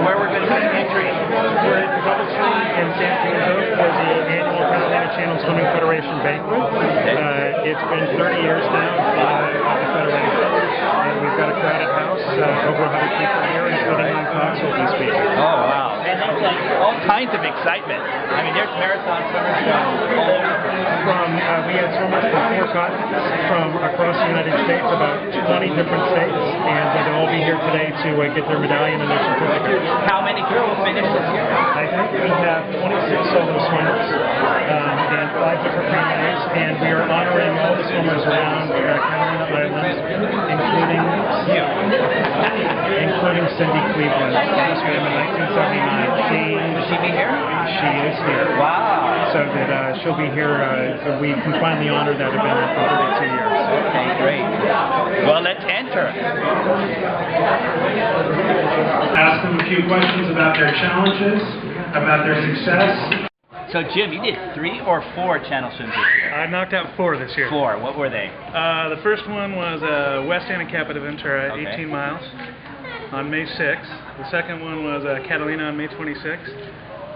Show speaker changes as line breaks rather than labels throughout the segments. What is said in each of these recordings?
where we're going to be entering.
We're at the Double Swim in San Diego for the annual Catalina Channel Swim Federation Banquet. It's been 30 years now of the Federation, and we've got a crowded house, over 100 people here, including Lynn Cox will be speaking.
Oh, wow. And there's like all kinds of excitement. I mean, there's marathon swimmers from all over.
We had swimmers from 4 continents from across the United States, about 20 different states, and they'll all be here today to get their medallion and their certificate.
How many girls finished this year?
I think we have 26 solo swimmers and 5 different families, and we are honoring all the swimmers around Catalina Islands, including Cindy Cleveland, who swam in 1979.
Will she be here?
She is here.
Wow.
So that she'll be here, so we can finally honor that event after 32 years.
Okay, great. Well, let's enter.
Ask them a few questions about their challenges, about their success.
So, Jim, you did 3 or 4 channel swims this year?
I knocked out 4 this year.
4. What were they?
The first one was West Anacapa to Ventura, 18 miles on May 6th. The second one was Catalina on May 26th.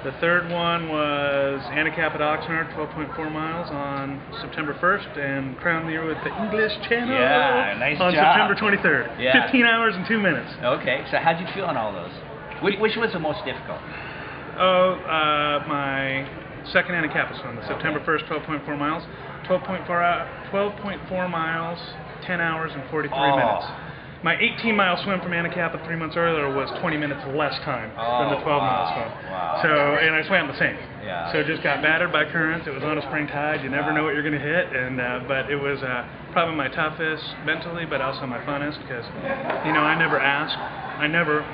The third one was Anacapa to Oxnard, 12.4 miles on September 1st, and crowned the year with the English Channel
on
September 23rd.
Yeah.
15 hours and 2 minutes.
Okay, so how'd you feel on all those? Which was the most difficult?
My second Anacapa swim, the September 1st, 12.4 miles. 12.4 miles, 10 hours and 43 minutes. My 18-mile swim from Anacapa 3 months earlier was 20 minutes less time than the 12-mile swim.
Wow.
So, and I swam the same.
Yeah.
So just got battered by currents. It was on a spring tide. You never know what you're going to hit. And but it was probably my toughest mentally, but also my funnest because, you know, I never ask.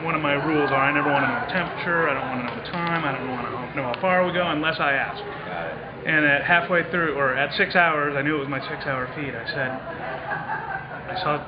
One of my rules are I never want to know the temperature. I don't want to know the time. I don't want to know how far we go unless I ask.
Got it.
And at halfway through, or at 6 hours, I knew it was my 6-hour feed. I saw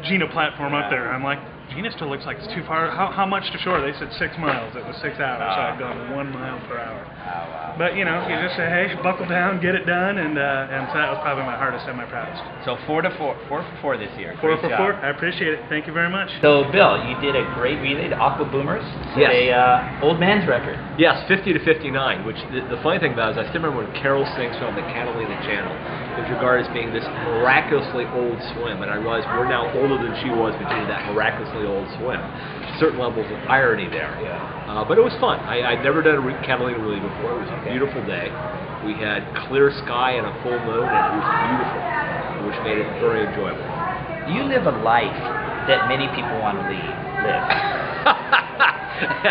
Gina platform up there. I'm like, Gina still looks like it's too far. How much to shore? They said 6 miles. It was 6 hours, so I'd gone 1 mile per hour.
Wow.
But you know, you just say, hey, buckle down, get it done, and so that was probably my hardest and my proudest.
So 4 for 4 this year.
4 for 4. I appreciate it. Thank you very much.
So Bill, you did a great relay to Aqua Boomers.
Yes.
A old man's record.
Yes, 50 to 59, which the funny thing about it is I still remember when Carol sings on the Catalina Channel. It was regarded as being this miraculously old swim, and I realized we're now older than she was, but she did that miraculously old swim. Certain levels of irony there.
Yeah.
But it was fun. I'd never done a Catalina relay before. It was a beautiful day. We had clear sky and a full moon, and it was beautiful, which made it very enjoyable.
You live a life that many people want to live.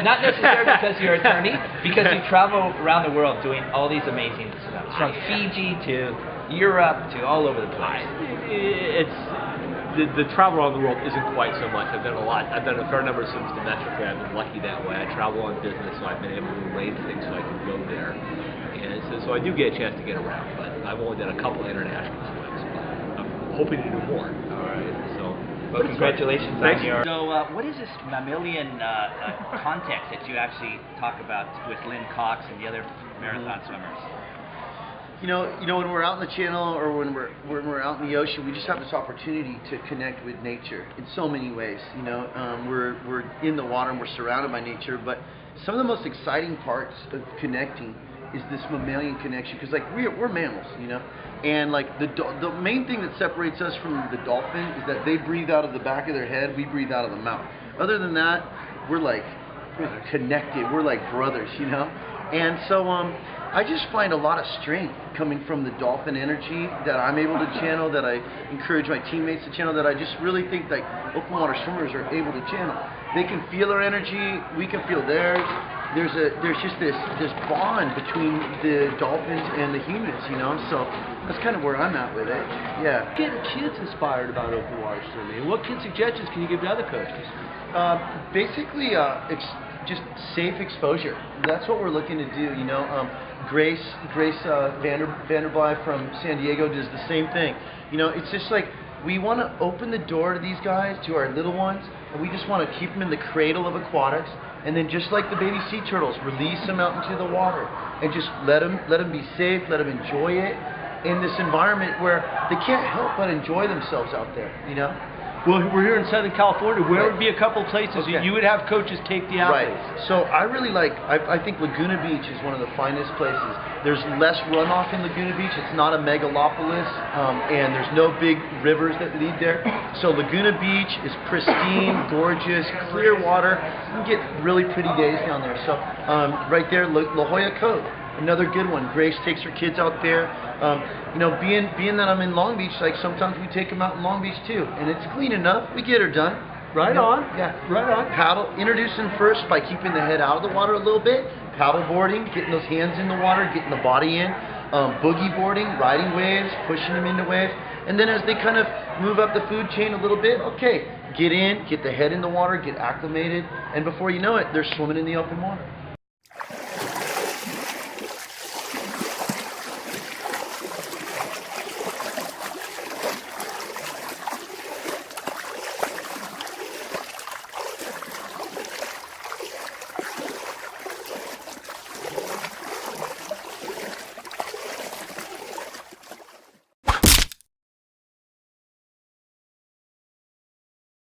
Not necessarily because you're an attorney, because you travel around the world doing all these amazing stuff, from Fiji to Europe to all over the place.
The travel around the world isn't quite so much. I've done a lot. I've done a fair number of swims domestically. I've been lucky that way. I travel on business, so I've been able to arrange things so I can go there. And so I do get a chance to get around, but I've only done a couple international swims. But I'm hoping to do more. All right. So,
well, congratulations on your...
So,
what is this mammalian context that you actually talk about with Lynn Cox and the other marathon swimmers?
You know, when we're out in the channel or when we're out in the ocean, we just have this opportunity to connect with nature in so many ways. You know, we're in the water and we're surrounded by nature, but some of the most exciting parts of connecting is this mammalian connection, because like we're mammals, you know, and like the main thing that separates us from the dolphin is that they breathe out of the back of their head, we breathe out of the mouth. Other than that, we're connected. We're like brothers, you know, and so I just find a lot of strength coming from the dolphin energy that I'm able to channel, that I encourage my teammates to channel, that I just really think like open water swimmers are able to channel. They can feel our energy, we can feel theirs. There's just this bond between the dolphins and the humans, you know, so that's kind of where I'm at with it. Yeah.
Getting kids inspired about open water swimming. What kid suggestions can you give to other coaches?
Basically, just safe exposure. That's what we're looking to do, you know. Grace Vanderbly from San Diego does the same thing. You know, it's just like we want to open the door to these guys, to our little ones, and we just want to keep them in the cradle of aquatics, and then just like the baby sea turtles, release them out into the water and just let them be safe, let them enjoy it in this environment where they can't help but enjoy themselves out there, you know.
Well, we're here in Southern California. Where
Right.
would be a couple places
Okay.
you would have coaches take the athletes?
Right. So I really like, I think Laguna Beach is one of the finest places. There's less runoff in Laguna Beach. It's not a megalopolis, and there's no big rivers that lead there. So Laguna Beach is pristine, gorgeous, clear water. You can get really pretty days down there. So right there, La Jolla Cove, another good one. Grace takes her kids out there. You know, being that I'm in Long Beach, like sometimes we take them out in Long Beach too, and it's clean enough. We get her done.
Right on.
Yeah.
Right on.
Paddle, introduce them first by keeping the head out of the water a little bit. Paddle boarding, getting those hands in the water, getting the body in. Boogie boarding, riding waves, pushing them into waves. And then as they kind of move up the food chain a little bit, okay, get in, get the head in the water, get acclimated, and before you know it, they're swimming in the open water.